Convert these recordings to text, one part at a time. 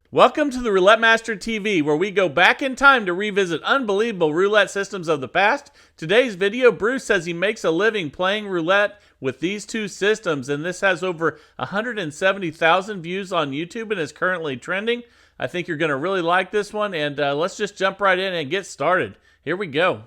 Welcome to the Roulette Master TV, where we go back in time to revisit unbelievable roulette systems of the past. Today's video, Bruce says he makes a living playing roulette with these two systems, and this has over 170,000 views on YouTube and is currently trending. I think you're going to really like this one, and let's just jump right in and get started. Here we go.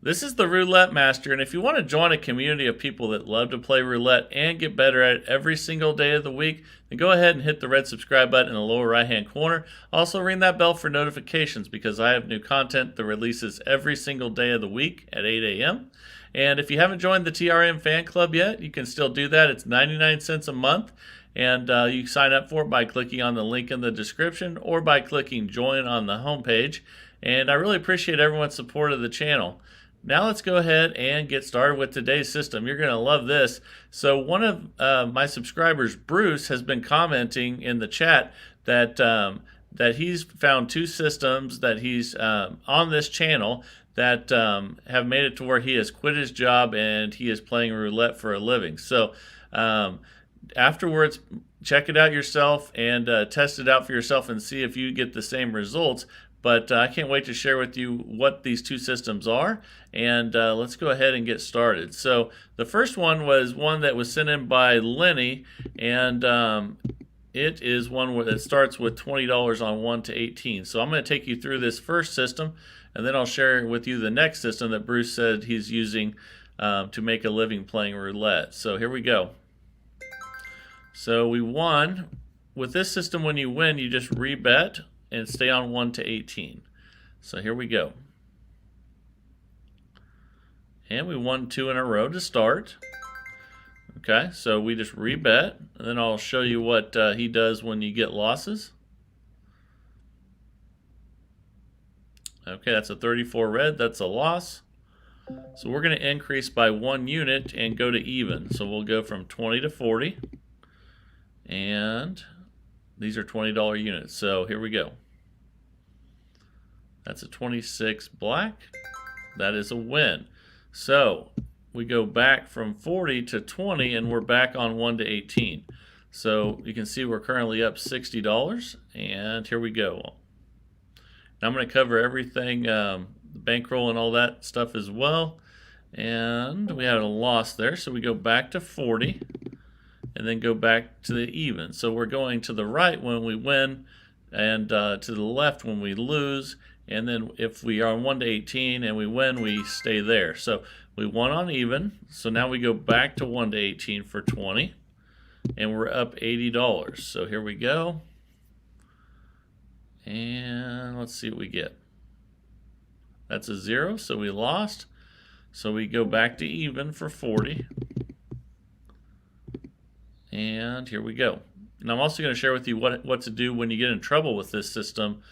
This is the Roulette Master, and if you want to join a community of people that love to play roulette and get better at it every single day of the week, then go ahead and hit the red subscribe button in the lower right hand corner. Also ring that bell for notifications because I have new content that releases every single day of the week at 8 a.m. And if you haven't joined the TRM fan club yet, you can still do that. It's 99 cents a month, and you sign up for it by clicking on the link in the description or by clicking join on the homepage. And I really appreciate everyone's support of the channel. Now let's go ahead and get started with today's system. You're going to love this. So one of my subscribers, Bruce, has been commenting in the chat that that he's found two systems that he's on this channel that have made it to where he has quit his job and he is playing roulette for a living. So afterwards, check it out yourself and test it out for yourself and see if you get the same results. But I can't wait to share with you what these two systems are, and let's go ahead and get started. So the first one was one that was sent in by Lenny, and it is one that starts with $20 on 1 to 18. So I'm going to take you through this first system, and then I'll share with you the next system that Bruce said he's using to make a living playing roulette. So here we go. So we won. With this system, when you win, you just rebet and stay on 1 to 18. So here we go. And we won 2 in a row to start. Okay, so we just rebet, and then I'll show you what he does when you get losses. Okay, that's a 34 red, that's a loss. So we're going to increase by 1 unit and go to even. So we'll go from 20 to 40. And these are $20 units. So here we go. That's a 26 black. That is a win. So we go back from 40 to 20 and we're back on 1 to 18. So you can see we're currently up $60, and here we go. Now I'm going to cover everything, the bankroll and all that stuff as well. And we had a loss there, so we go back to 40 and then go back to the even. So we're going to the right when we win and to the left when we lose. And then if we are on 1 to 18 and we win, we stay there. So we won on even. So now we go back to 1 to 18 for 20. And we're up $80. So here we go. And let's see what we get. That's a 0, so we lost. So we go back to even for 40. And here we go. And I'm also going to share with you what to do when you get in trouble with this system.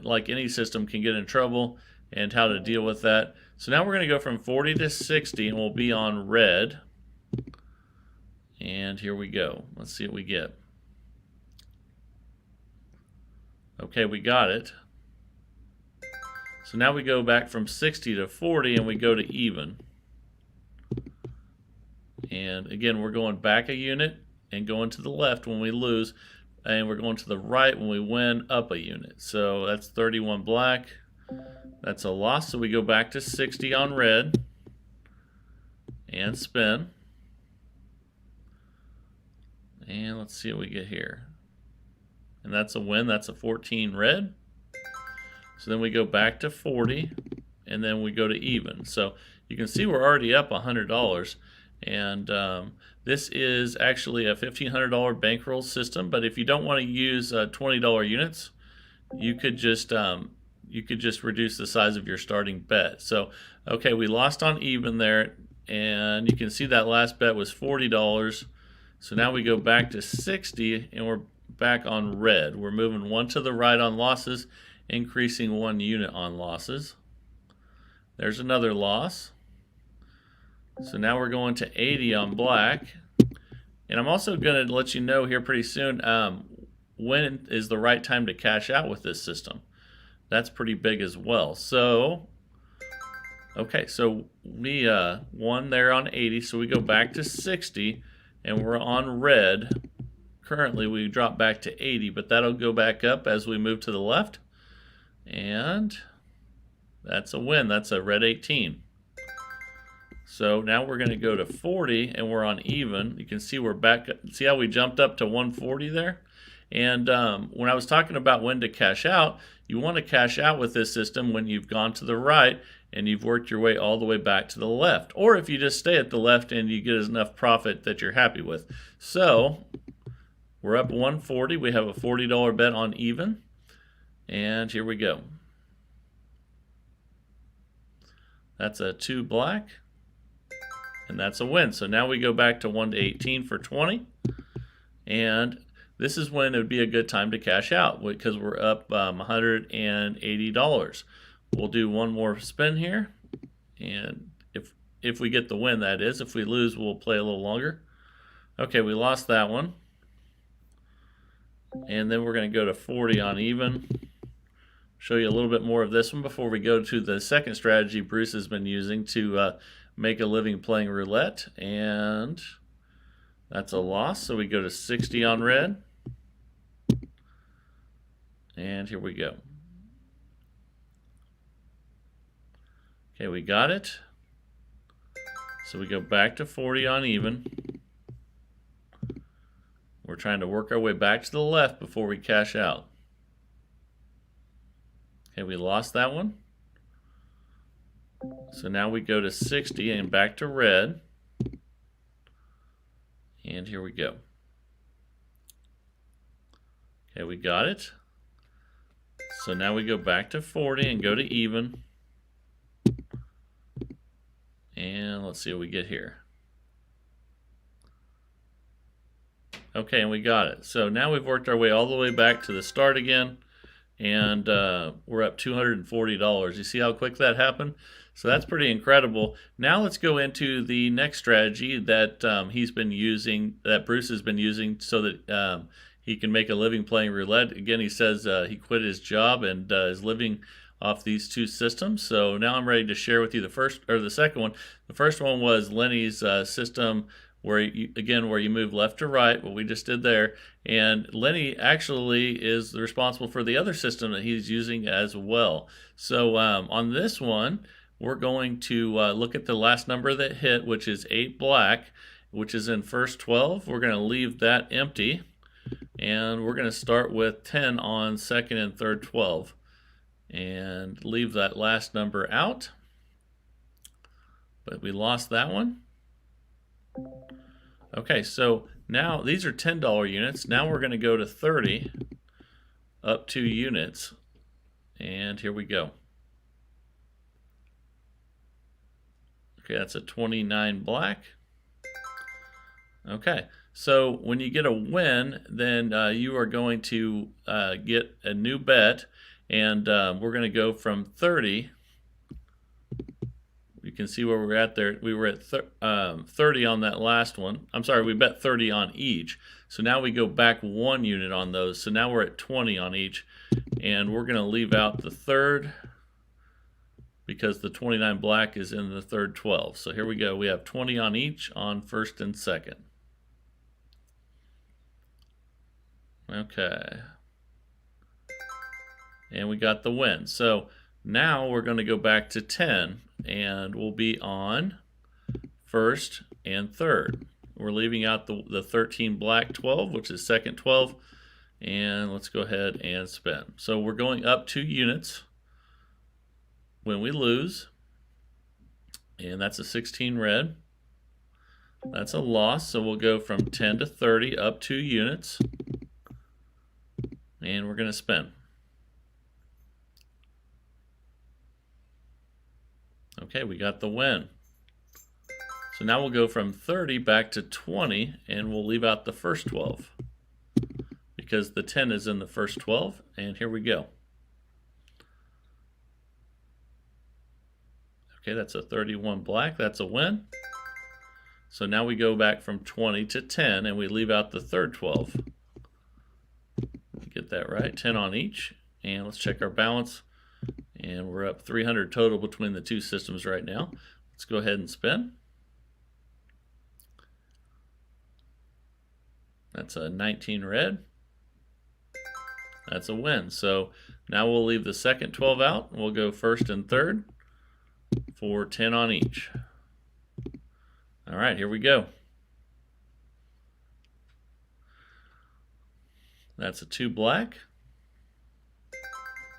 Like any system can get in trouble, and how to deal with that. So now we're going to go from 40 to 60, and we'll be on red. And here we go. Let's see what we get. Okay, we got it. So now we go back from 60 to 40, and we go to even. And again, we're going back a unit and going to the left when we lose, and we're going to the right when we win, up a unit. So that's 31 black. That's a loss, so we go back to 60 on red and spin. And let's see what we get here. And that's a win. That's a 14 red. So then we go back to 40, and then we go to even. So you can see we're already up $100. And this is actually a $1,500 bankroll system. But if you don't want to use $20 units, you could just reduce the size of your starting bet. So okay, we lost on even there, and you can see that last bet was $40. So now we go back to 60, and we're back on red. We're moving 1 to the right on losses, increasing 1 unit on losses. There's another loss. So now we're going to 80 on black. And I'm also going to let you know here pretty soon when is the right time to cash out with this system. That's pretty big as well. So Okay, so we won there on 80, so we go back to 60, and we're on red. Currently, we drop back to 80, but that'll go back up as we move to the left. And that's a win. That's a red 18. So now we're going to go to 40, and we're on even. You can see we're back. See how we jumped up to 140 there? And when I was talking about when to cash out, you want to cash out with this system when you've gone to the right and you've worked your way all the way back to the left. Or if you just stay at the left and you get enough profit that you're happy with. So we're up 140. We have a $40 bet on even. And here we go. That's a 2 black. And that's a win. So now we go back to 1 to 18 for 20. And this is when it would be a good time to cash out because we're up $180. We'll do one more spin here. And if we get the win, that is. If we lose, we'll play a little longer. Okay, we lost that one. And then we're going to go to 40 on even. Show you a little bit more of this one before we go to the second strategy Bruce has been using to make a living playing roulette. And that's a loss. So we go to 60 on red. And here we go. Okay, we got it. So we go back to 40 on even. We're trying to work our way back to the left before we cash out. Okay, we lost that one. So now we go to 60 and back to red. And here we go. Okay, we got it. So now we go back to 40 and go to even. And let's see what we get here. Okay, and we got it. So now we've worked our way all the way back to the start again. And we're up $240. You see how quick that happened? So that's pretty incredible. Now let's go into the next strategy that he's been using, that Bruce has been using so that he can make a living playing roulette. Again, he says he quit his job and is living off these two systems. So now I'm ready to share with you the second one. The first one was Lenny's system where you move left to right, what we just did there. And Lenny actually is responsible for the other system that he's using as well. So on this one, we're going to look at the last number that hit, which is 8 black, which is in first 12. We're going to leave that empty. And we're going to start with 10 on second and third 12. And leave that last number out. But we lost that one. Okay, so now these are $10 units. Now we're going to go to 30, up 2 units. And here we go. Okay, that's a 29 black. Okay, so when you get a win, then you are going to get a new bet. And we're going to go from 30. You can see where we're at there. We were at 30 on that last one. I'm sorry, we bet 30 on each. So now we go back 1 unit on those. So now we're at 20 on each. And we're going to leave out the third because the 29 black is in the third 12. So here we go. We have 20 on each on first and second. Okay. And we got the win. So now we're going to go back to 10 and we'll be on first and third. We're leaving out the 13 black 12, which is second 12. And let's go ahead and spin. So we're going up 2 units when we lose. And that's a 16 red. That's a loss. So we'll go from 10 to 30 up 2 units. And we're going to spin. Okay, we got the win. So now we'll go from 30 back to 20, and we'll leave out the first 12 because the 10 is in the first 12, and here we go. Okay, that's a 31 black. That's a win. So now we go back from 20 to 10, and we leave out the third 12. Get that right, 10 on each, and let's check our balance. And we're up 300 total between the two systems right now. Let's go ahead and spin. That's a 19 red. That's a win. So now we'll leave the second 12 out. We'll go first and third for 10 on each. All right, here we go. That's a 2 black.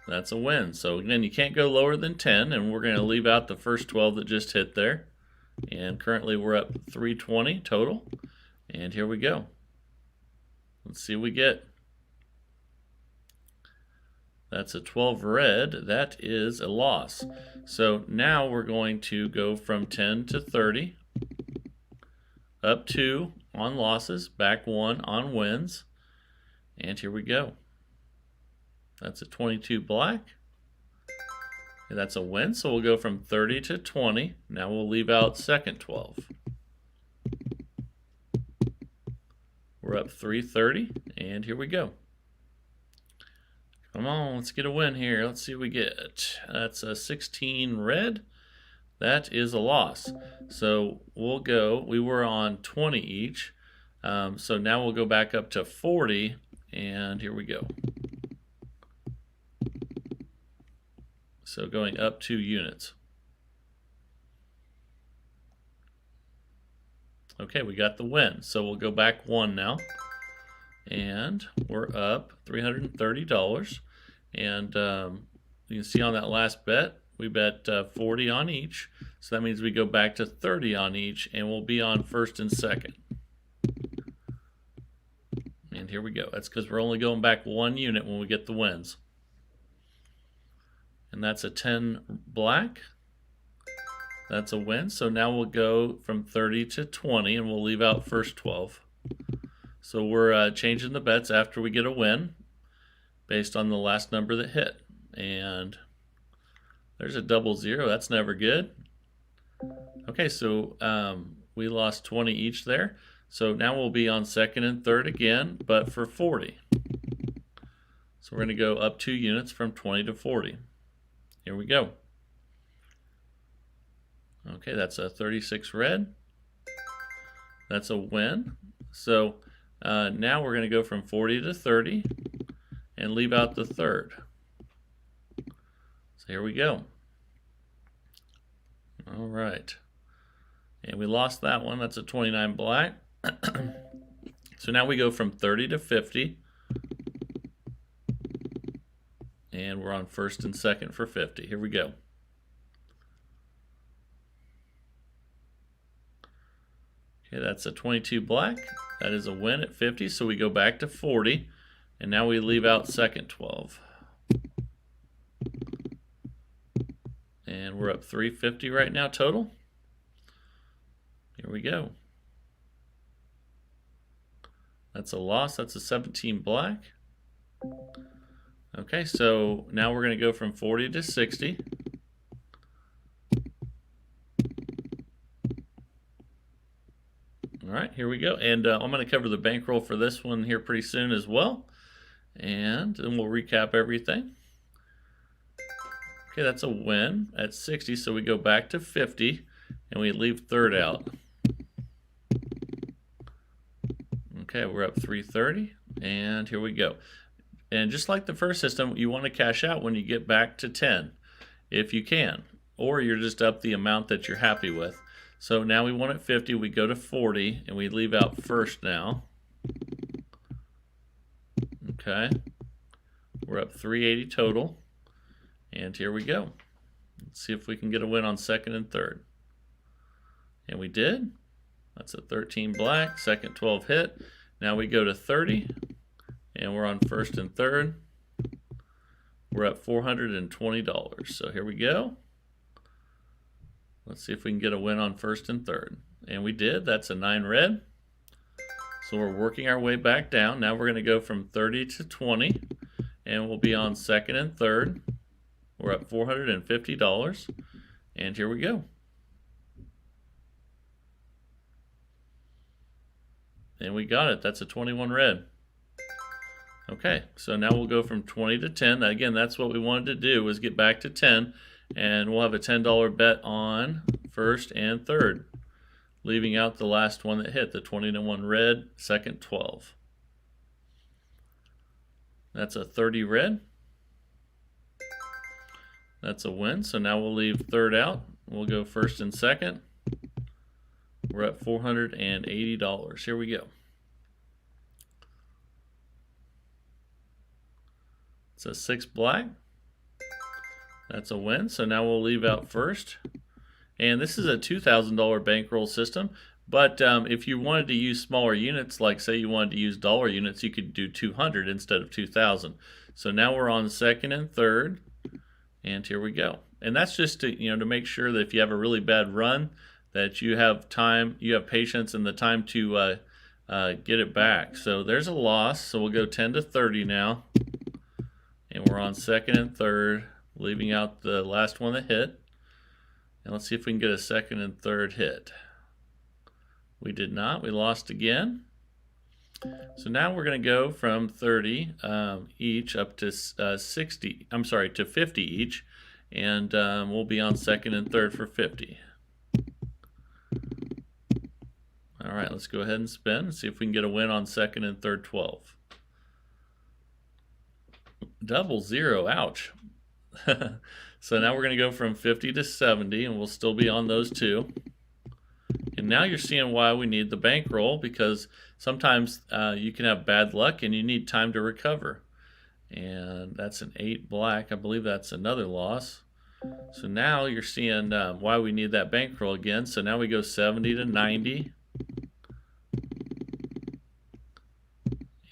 That's a win. So again, you can't go lower than 10, and we're going to leave out the first 12 that just hit there. And currently we're up 320 total. And here we go. Let's see what we get. That's a 12 red. That is a loss. So now we're going to go from 10 to 30. Up 2 on losses, back 1 on wins. And here we go. That's a 22 black. And that's a win, so we'll go from 30 to 20. Now we'll leave out second 12. We're up 330, and here we go. Come on, let's get a win here. Let's see what we get. That's a 16 red. That is a loss. So we'll go, we were on 20 each. So now we'll go back up to 40, and here we go. So going up 2 units. Okay, we got the win. So we'll go back 1 now. And we're up $330. And you can see on that last bet, we bet 40 on each. So that means we go back to 30 on each, and we'll be on first and second. And here we go. That's because we're only going back 1 unit when we get the wins. And that's a 10 black. That's a win. So now we'll go from 30 to 20, and we'll leave out first 12. So we're changing the bets after we get a win based on the last number that hit. And there's a double 0. That's never good. Okay, so we lost 20 each there. So now we'll be on second and third again, but for 40. So we're going to go up 2 units from 20 to 40. Here we go. Okay, that's a 36 red. That's a win. So now we're going to go from 40 to 30 and leave out the third. So here we go. All right. And we lost that one. That's a 29 black. So now we go from 30 to 50. And we're on first and second for 50. Here we go. Okay, that's a 22 black. That is a win at 50, so we go back to 40. And now we leave out second 12. And we're up 350 right now total. Here we go. That's a loss. That's a 17 black. Okay, so now we're going to go from 40 to 60. All right, here we go. And I'm going to cover the bankroll for this one here pretty soon as well. And then we'll recap everything. Okay, that's a win at 60, so we go back to 50, and we leave third out. Okay, we're up 330, and here we go. And just like the first system, you want to cash out when you get back to 10, if you can, or you're just up the amount that you're happy with. So now we won at 50, we go to 40, and we leave out first now. Okay, we're up 380 total, and here we go. Let's see if we can get a win on second and third. And we did. That's a 13 black, second 12 hit. Now we go to 30, and we're on first and third. We're at $420. So here we go. Let's see if we can get a win on first and third. And we did. That's a 9 red. So we're working our way back down. Now we're going to go from 30 to 20, and we'll be on second and third. We're at $450. And here we go. And we got it. That's a 21 red. Okay, so now we'll go from 20 to 10. Again, that's what we wanted to do, was get back to 10. And we'll have a $10 bet on first and third, leaving out the last one that hit, the 20 to 1 red, second 12. That's a 30 red. That's a win, so now we'll leave third out. We'll go first and second. We're at $480. Here we go. It's a 6 black. That's a win, so now we'll leave out first. And this is a $2,000 bankroll system, but if you wanted to use smaller units, like say you wanted to use dollar units, you could do 200 instead of 2,000. So now we're on second and third, and here we go. And that's just to, to make sure that if you have a really bad run, that you have time, you have patience and the time to get it back. So there's a loss, so we'll go 10 to 30 now. And we're on second and third, leaving out the last one that hit. And let's see if we can get a second and third hit. We did not. We lost again. So now we're going to go from 30 each up to 50 each. And we'll be on second and third for 50. All right, let's go ahead and spin and see if we can get a win on second and third 12. Double zero, ouch. So now we're going to go from 50 to 70, and we'll still be on those two. And now you're seeing why we need the bankroll, because sometimes you can have bad luck and you need time to recover. And that's an 8 black. I believe that's another loss. So now you're seeing why we need that bankroll again. So now we go 70 to 90.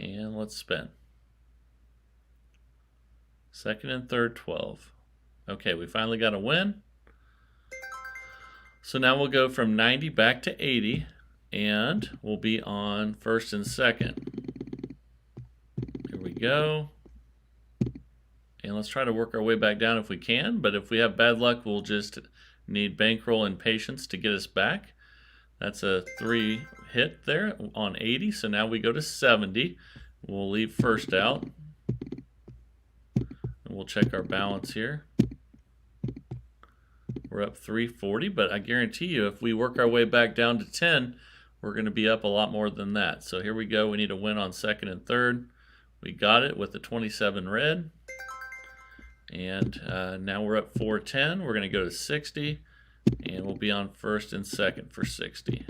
And let's spin. Second and third 12. Okay, we finally got a win. So now we'll go from 90 back to 80, and we'll be on first and second. Here we go. And let's try to work our way back down if we can, but if we have bad luck, we'll just need bankroll and patience to get us back. That's a 3 hit there on 80, so now we go to 70. We'll leave first out. And we'll check our balance here. We're up 340, but I guarantee you if we work our way back down to 10, we're going to be up a lot more than that. So here we go. We need a win on second and third. We got it with the 27 red. And now we're up 410. We're going to go to 60, and we'll be on first and second for 60.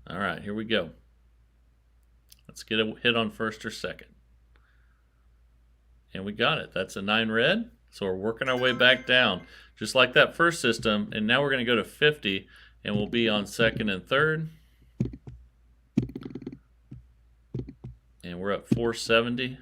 All right, here we go. Let's get a hit on first or second. And we got it. That's a 9 red. So we're working our way back down, just like that first system. And now we're going to go to 50, and we'll be on second and third. And we're at 470.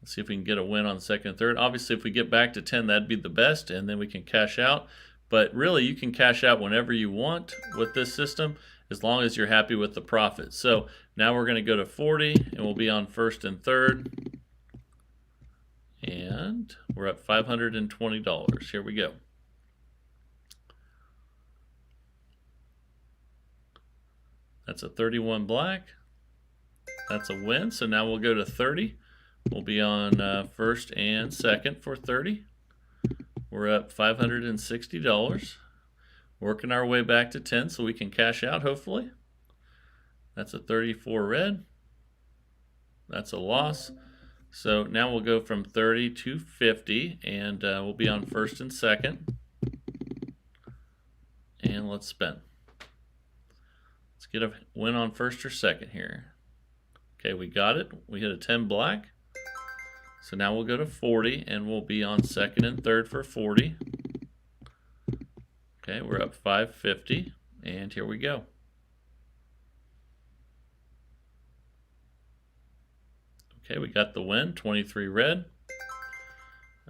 Let's see if we can get a win on second and third. Obviously, if we get back to 10, that'd be the best, and then we can cash out. But really, you can cash out whenever you want with this system, as long as you're happy with the profit. So now we're going to go to 40, and we'll be on first and third. And we're at $520. Here we go. That's a 31 black. That's a win. So now we'll go to 30. We'll be on first and second for 30. We're up $560. Working our way back to 10 so we can cash out, hopefully. That's a 34 red. That's a loss. So now we'll go from 30 to 50, and we'll be on first and second. And let's spin. Let's get a win on first or second here. Okay, we got it. We hit a 10 black. So now we'll go to 40, and we'll be on second and third for 40. Okay, we're up 550, and here we go. Okay, we got the win, 23 red.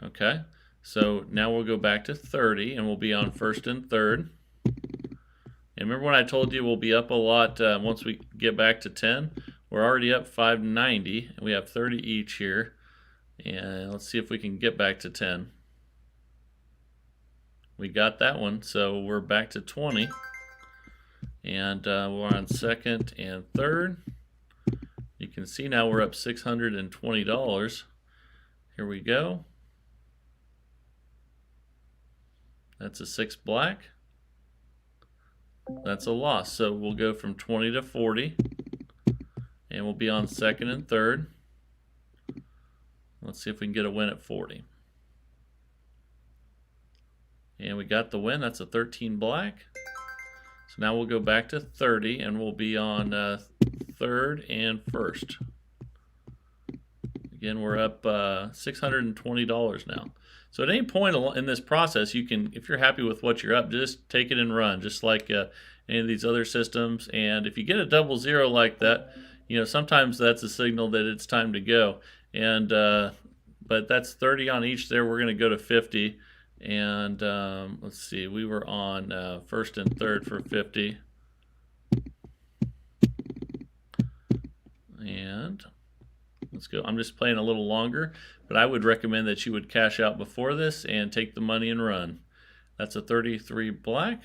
Okay, so now we'll go back to 30, and we'll be on first and third. And remember when I told you we'll be up a lot once we get back to 10? We're already up 590, and we have 30 each here. And let's see if we can get back to 10. We got that one, so we're back to 20. And we're on second and third. You can see now we're up $620. Here we go. That's a 6 black. That's a loss. So we'll go from 20 to 40. And we'll be on second and third. Let's see if we can get a win at 40. And we got the win. That's a 13 black. So now we'll go back to 30 and we'll be on third and first. Again, we're up $620 now. So at any point in this process, you can, if you're happy with what you're up, just take it and run, just like any of these other systems. And if you get a double zero like that, you know, sometimes that's a signal that it's time to go. And but that's 30 on each there. We're going to go to 50. And let's see, we were on first and third for 50. And let's go. I'm just playing a little longer, but I would recommend that you would cash out before this and take the money and run. That's a 33 black.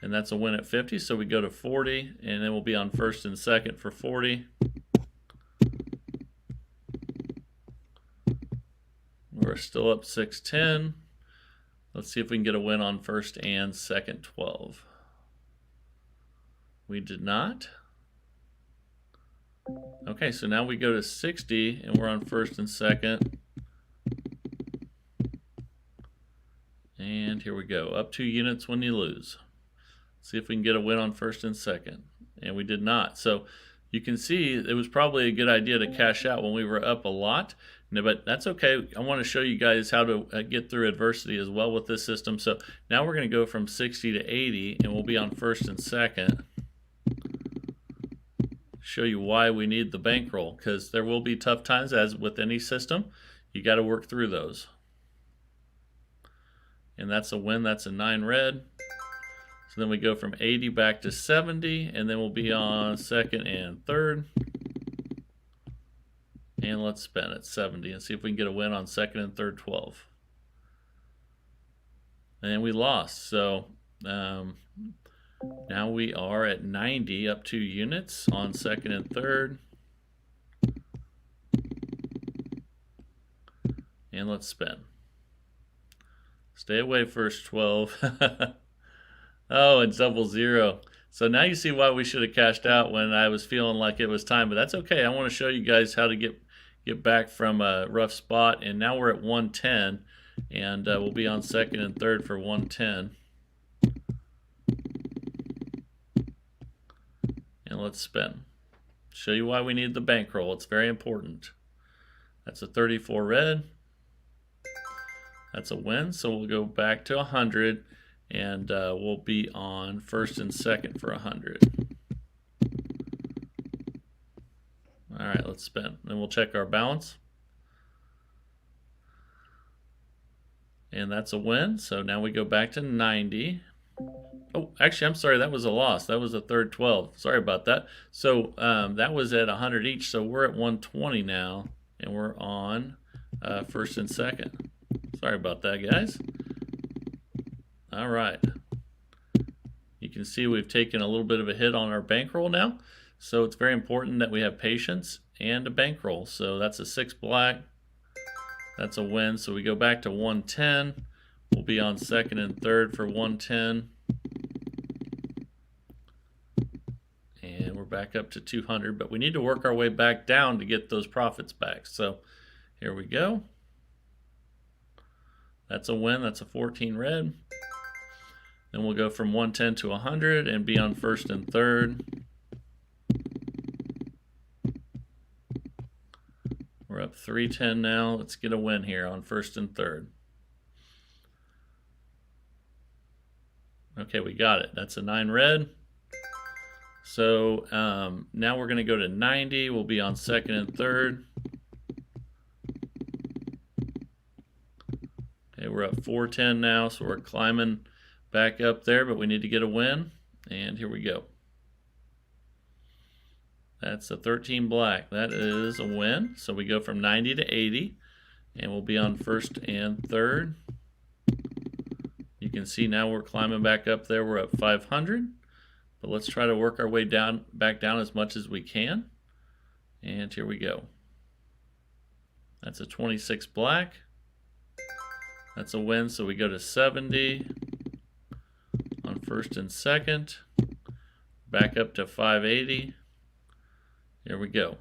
And that's a win at 50, so we go to 40, and then we'll be on first and second for 40. We're still up 610. Let's see if we can get a win on first and second 12. We did not. Okay, so now we go to 60, and we're on first and second. And here we go, up 2 units when you lose. See if we can get a win on first and second. And we did not. So you can see it was probably a good idea to cash out when we were up a lot. But that's okay. I want to show you guys how to get through adversity as well with this system. So now we're going to go from 60 to 80, and we'll be on first and second. Show you why we need the bankroll, because there will be tough times, as with any system. You got to work through those. And that's a win. That's a 9 red. So then we go from 80 back to 70, and then we'll be on second and third. And let's spin at 70 and see if we can get a win on second and third 12. And we lost. So now we are at 90, up 2 units on second and third. And let's spin. Stay away first 12. Oh, and double zero. So now you see why we should have cashed out when I was feeling like it was time, but that's okay. I want to show you guys how to get back from a rough spot. And now we're at 110, and we'll be on second and third for 110. And let's spin. Show you why we need the bankroll. It's very important. That's a 34 red. That's a win, so we'll go back to 100. And we'll be on first and second for 100. All right, let's spin. Then we'll check our balance. And that's a win. So now we go back to 90. Oh, actually, I'm sorry. That was a loss. That was a third 12. Sorry about that. So that was at 100 each. So we're at 120 now. And we're on first and second. Sorry about that, guys. All right. You can see we've taken a little bit of a hit on our bankroll now. So it's very important that we have patience and a bankroll. So that's a 6 black. That's a win. So we go back to 110. We'll be on second and third for 110. And we're back up to 200. But we need to work our way back down to get those profits back. So here we go. That's a win. That's a 14 red. Then we'll go from 110 to 100 and be on first and third. We're up 310 now. Let's get a win here on first and third. Okay, we got it. That's a 9 red. So now we're going to go to 90. We'll be on second and third. Okay, we're up 410 now, so we're climbing back up there, but we need to get a win. And here we go. That's a 13 black. That is a win. So we go from 90 to 80, and we'll be on first and third. You can see now we're climbing back up there. We're up 500. But let's try to work our way back down as much as we can. And here we go. That's a 26 black. That's a win, so we go to 70 on first and second. Back up to 580. Here we go.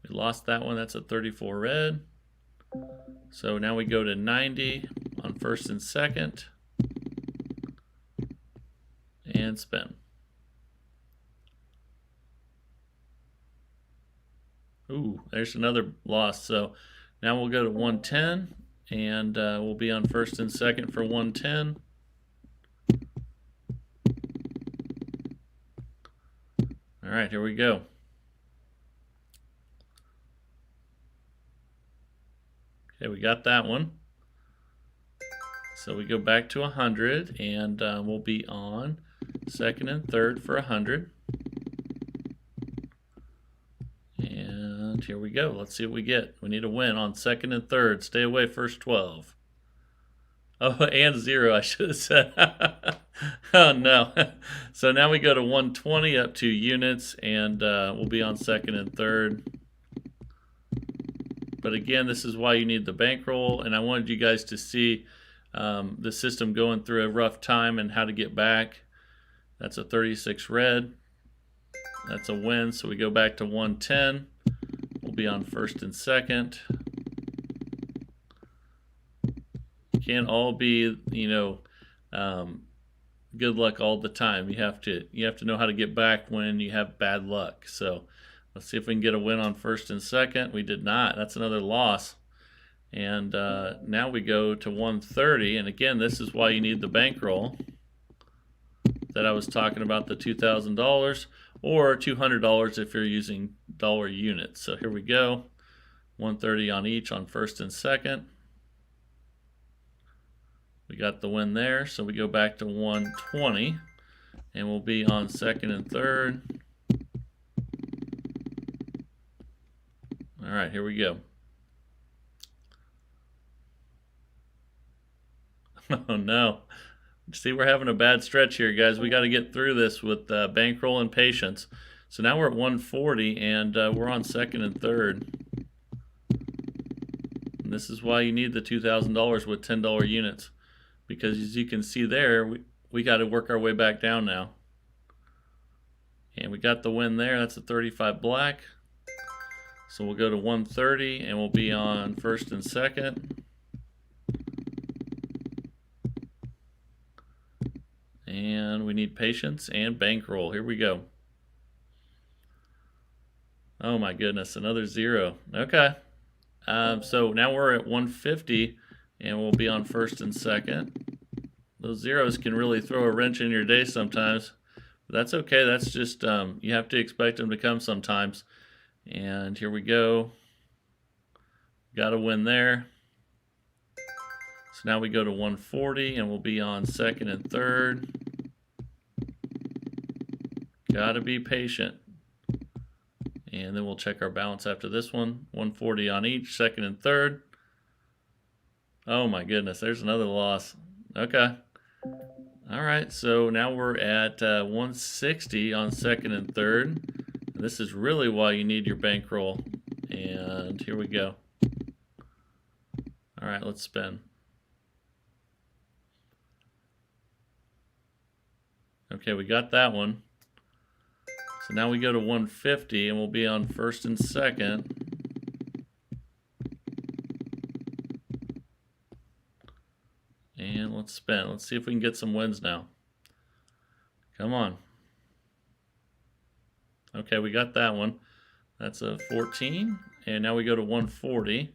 We lost that one. That's a 34 red. So now we go to 90 on first and second. And spin. Ooh, there's another loss. So now we'll go to 110, and we'll be on first and second for 110. All right, here we go. Okay, we got that one. So we go back to 100, and we'll be on second and third for 100. And here we go. Let's see what we get. We need a win on second and third. Stay away first 12. Oh, and 0, I should have said. Oh, no. So now we go to 120 up 2 units, and we'll be on second and third. But again, this is why you need the bankroll, and I wanted you guys to see the system going through a rough time and how to get back. That's a 36 red. That's a win, so we go back to 110. We'll be on first and second. Can't all be, good luck all the time. You have to know how to get back when you have bad luck. So let's see if we can get a win on first and second. We did not. That's another loss. And now we go to 130. And again, this is why you need the bankroll that I was talking about, the $2,000 or $200 if you're using dollar units. So here we go. 130 on each on first and second. We got the win there, so we go back to 120, and we'll be on second and third. All right, here we go. Oh no. See, we're having a bad stretch here, guys. We got to get through this with bankroll and patience. So now we're at 140, and we're on second and third. And this is why you need the $2,000 with $10 units. Because as you can see there, we got to work our way back down now. And we got the win there. That's a 35 black. So we'll go to 130, and we'll be on first and second. And we need patience and bankroll. Here we go. Oh my goodness, another 0. Okay. So now we're at 150, and we'll be on first and second. Those zeros can really throw a wrench in your day sometimes. But that's okay. That's just, you have to expect them to come sometimes. And here we go. Got a win there. So now we go to 140, and we'll be on second and third. Got to be patient. And then we'll check our balance after this one. 140 on each, second and third. Oh my goodness, there's another loss. Okay. All right, so now we're at 160 on second and third. And this is really why you need your bankroll. And here we go. All right, let's spin. Okay, we got that one. So now we go to 150, and we'll be on first and second. And let's spin. Let's see if we can get some wins now. Come on. Okay, we got that one. That's a 14. And now we go to 140,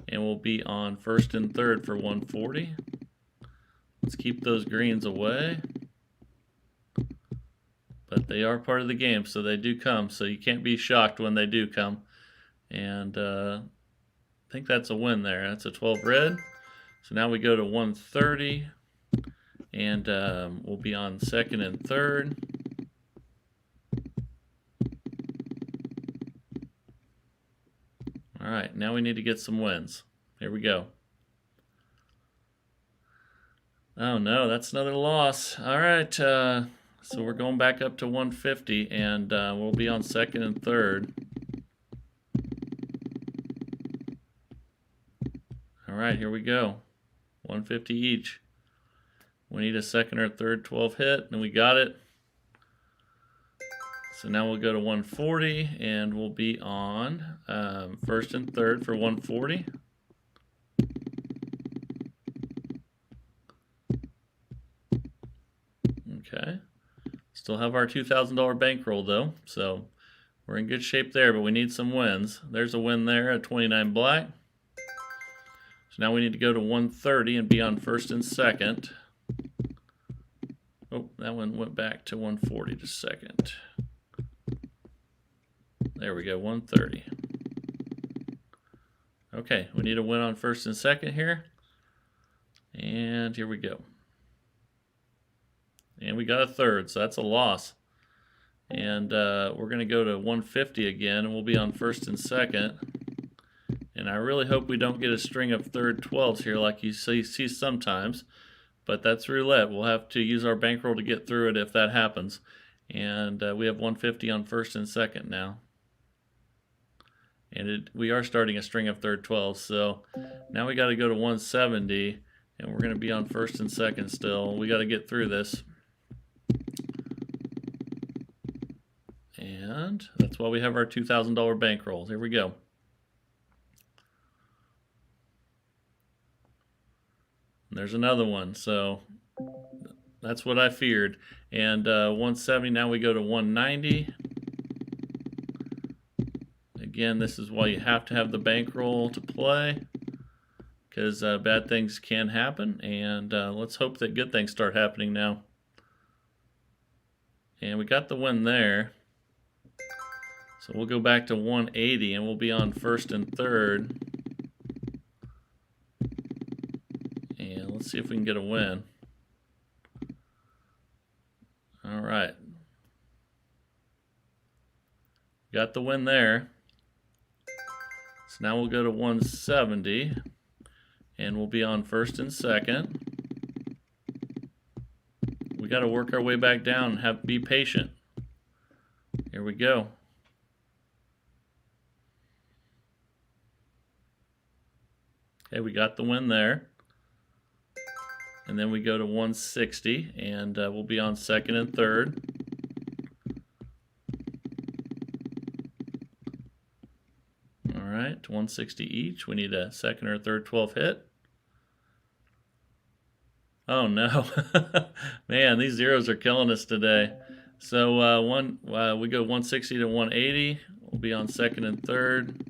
and we'll be on first and third for 140. Let's keep those greens away. But they are part of the game, so they do come. So you can't be shocked when they do come. And I think that's a win there. That's a 12 red. So now we go to 130, and we'll be on second and third. All right, now we need to get some wins. Here we go. Oh no, that's another loss. All right, So we're going back up to 150, and we'll be on second and third. All right, here we go. 150 each. We need a second or third 12 hit, and we got it. So now we'll go to 140, and we'll be on first and third for 140. Okay. Still have our $2,000 bankroll though, so we're in good shape there, but we need some wins. There's a win there at 29 black. So now we need to go to 130 and be on first and second. Oh, that one went back to 140 to second. There we go, 130. Okay, we need a win on first and second here. And here we go. And we got a third, so that's a loss. And we're going to go to 150 again, and we'll be on first and second. And I really hope we don't get a string of third 12s here like you see sometimes. But that's roulette. We'll have to use our bankroll to get through it if that happens. And we have 150 on first and second now. And we are starting a string of third 12s. So now we got to go to 170. And we're going to be on first and second still. We got to get through this. And that's why we have our $2,000 bankrolls. Here we go. And there's another one. So that's what I feared. And 170, now we go to 190. Again, this is why you have to have the bankroll to play, because bad things can happen. And let's hope that good things start happening now. And we got the win there. So we'll go back to 180 and we'll be on first and third. And let's see if we can get a win. All right. Got the win there. So now we'll go to 170 and we'll be on first and second. We got to work our way back down and be patient. Here we go. Okay, we got the win there. And then we go to 160, and we'll be on second and third. All right, 160 each. We need a second or third 12 hit. Oh no, man, these zeros are killing us today. So we go 160 to 180. We'll be on second and third.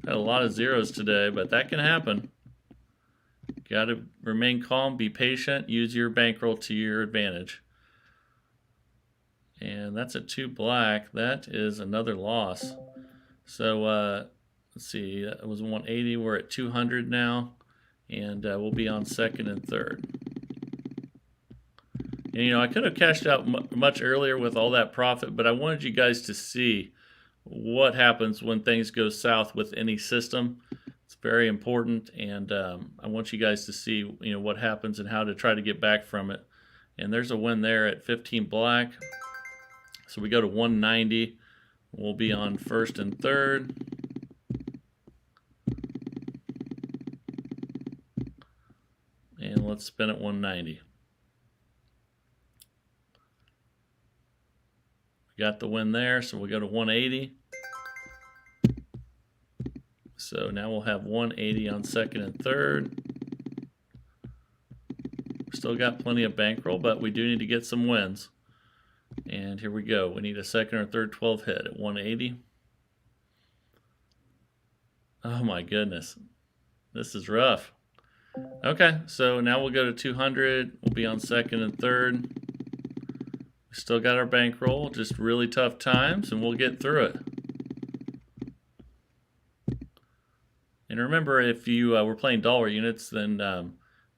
Had a lot of zeros today, but that can happen. Got to remain calm, be patient, use your bankroll to your advantage. And that's a 2 black. That is another loss. So let's see, it was 180. We're at 200 now, and we'll be on second and third. And you know, I could have cashed out much earlier with all that profit, but I wanted you guys to see what happens when things go south with any system. It's very important, and I want you guys to see, you know, what happens and how to try to get back from it. And there's a win there at 15 black. So we go to 190. We'll be on first and third. And let's spin at 190. We got the win there, so we'll go to 180. So now we'll have 180 on second and third. Still got plenty of bankroll, but we do need to get some wins. And here we go. We need a second or third 12 hit at 180. Oh my goodness. This is rough. Okay, so now we'll go to 200. We'll be on second and third. We still got our bankroll, just really tough times, and we'll get through it. And remember, if you were playing dollar units, then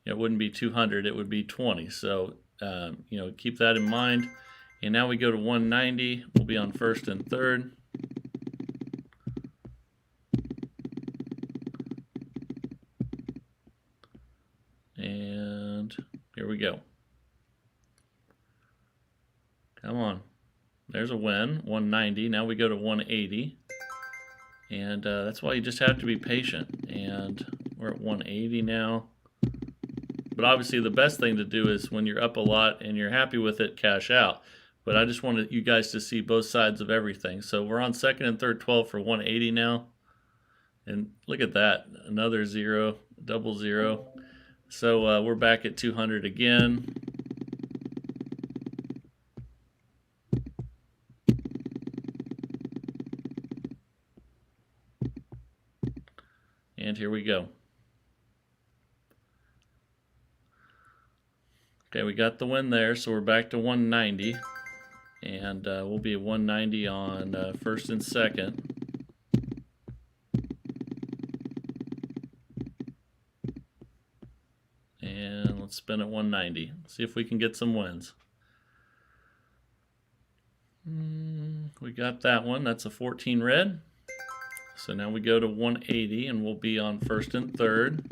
it wouldn't be 200, it would be 20. So, you know, keep that in mind. And now we go to 190. We'll be on first and third. And here we go. Come on. There's a win. 190. Now we go to 180. And that's why you just have to be patient. And we're at 180 now. But obviously the best thing to do is when you're up a lot and you're happy with it, cash out. But I just wanted you guys to see both sides of everything. So we're on second and third 12 for 180 now. And look at that. Another zero, double zero. So we're back at 200 again. And here we go. Okay, we got the win there, so we're back to 190. And we'll be at 190 on first and second. And let's spin at 190. See if we can get some wins. We got that one. That's a 14 red. So now we go to 180 and we'll be on first and third.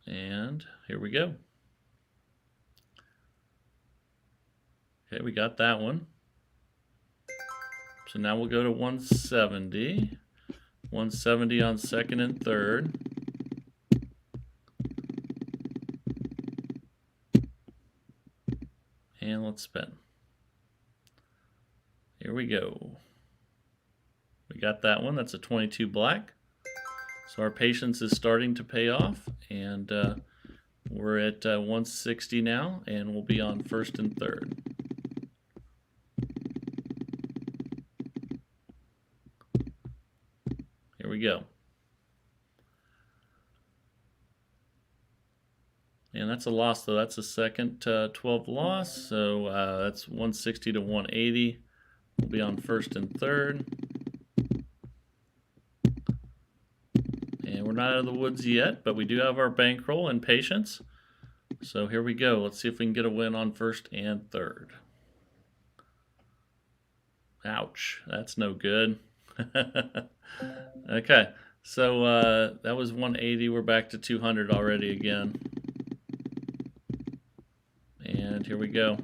And here we go. Okay, we got that one. So now we'll go to 170. 170 on second and third. And let's spin. Here we go. We got that one. That's a 22 black. So our patience is starting to pay off. And we're at 160 now. And we'll be on first and third. Here we go. And that's a loss, though. That's a second 12 loss. So that's 160 to 180. We'll be on first and third. And we're not out of the woods yet, but we do have our bankroll and patience. So here we go. Let's see if we can get a win on first and third. Ouch. That's no good. Okay. So that was 180. We're back to 200 already again. And here we go.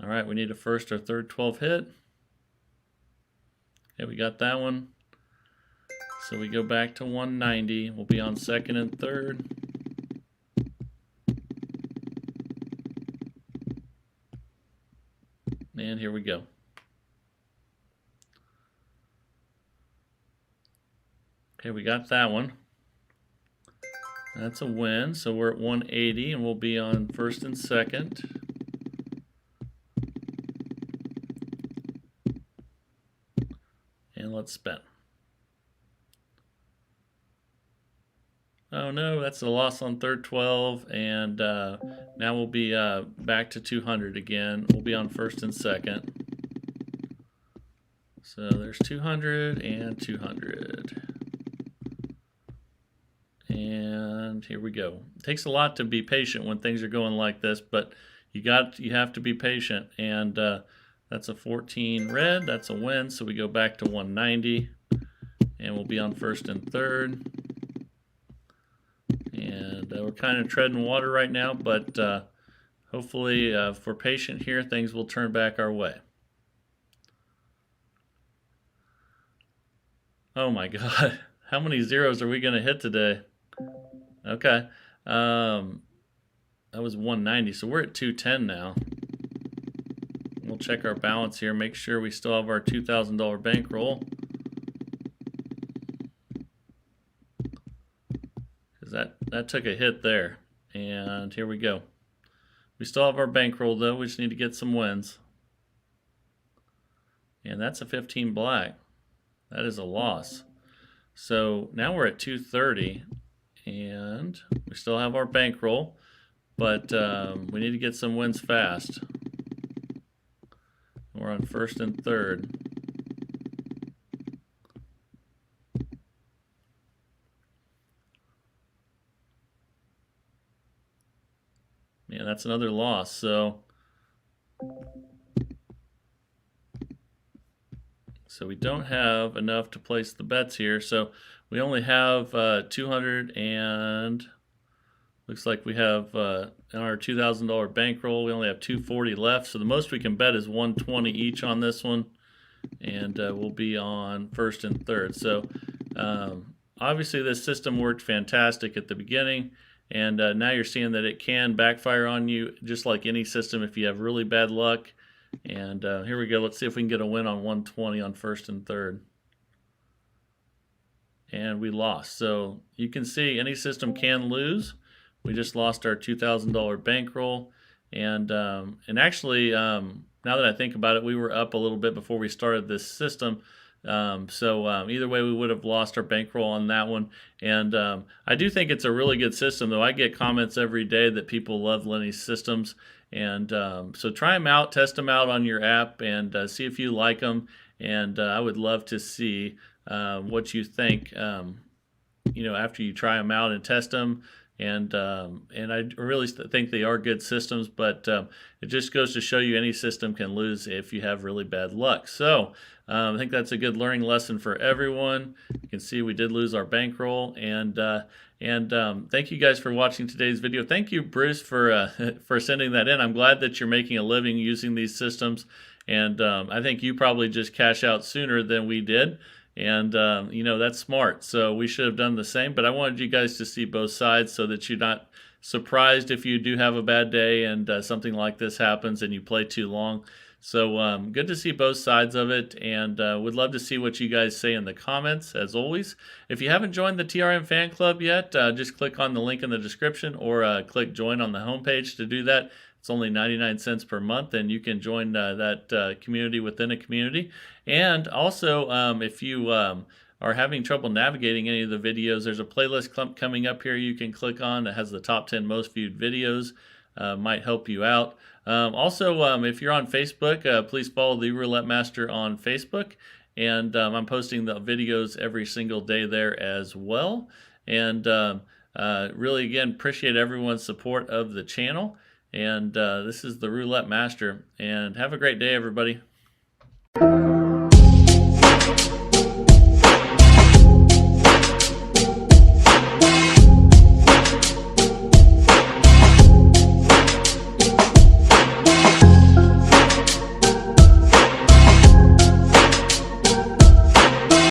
All right, we need a first or third 12 hit. Okay, we got that one. So we go back to 190. We'll be on second and third. And here we go. Okay, we got that one. That's a win. So we're at 180 and we'll be on first and second. And let's spin. Oh no, that's a loss on third 12, and now we'll be back to 200 again. We'll be on first and second. So there's 200 and 200. And here we go. It takes a lot to be patient when things are going like this, but you have to be patient. And that's a 14 red. That's a win. So we go back to 190, and we'll be on first and third. And we're kind of treading water right now, but hopefully if we're patient here, things will turn back our way. Oh my God, how many zeros are we going to hit today? Okay, that was 190, so we're at 210 now. We'll check our balance here, make sure we still have our $2,000 bankroll. That took a hit there. And here we go. We still have our bankroll though. We just need to get some wins. And that's a 15 black. That is a loss. So now we're at 230 and we still have our bankroll, but we need to get some wins fast. We're on first and third. Yeah, that's another loss. So So we don't have enough to place the bets here. So we only have 200 and looks like we have in our $2,000 bankroll, we only have 240 left. So the most we can bet is 120 each on this one. And we'll be on first and third. So obviously this system worked fantastic at the beginning. And now you're seeing that it can backfire on you just like any system if you have really bad luck. And here we go. Let's see if we can get a win on 120 on first and third. And we lost. So you can see any system can lose. We just lost our $2,000 bankroll. And actually, now that I think about it, we were up a little bit before we started this system. Either way, we would have lost our bankroll on that one. And I do think it's a really good system, though. I get comments every day that people love Lenny's systems. And so try them out, test them out on your app, and see if you like them. And I would love to see what you think, after you try them out and test them. And I really think they are good systems, but it just goes to show you any system can lose if you have really bad luck. So I think that's a good learning lesson for everyone. You can see we did lose our bankroll, and thank you guys for watching today's video. Thank you, Bruce, for sending that in. I'm glad that you're making a living using these systems, and I think you probably just cash out sooner than we did. And, that's smart. So we should have done the same. But I wanted you guys to see both sides so that you're not surprised if you do have a bad day and something like this happens and you play too long. So good to see both sides of it. And would love to see what you guys say in the comments, as always. If you haven't joined the TRM fan club yet, just click on the link in the description or click join on the homepage to do that. It's only 99 cents per month, and you can join that community within a community. And also, if you are having trouble navigating any of the videos, there's a playlist coming up here you can click on that has the top 10 most viewed videos. Might help you out. Also, if you're on Facebook, please follow the Roulette Master on Facebook. And I'm posting the videos every single day there as well. And really, again, appreciate everyone's support of the channel. And this is the Roulette Master. And have a great day, everybody.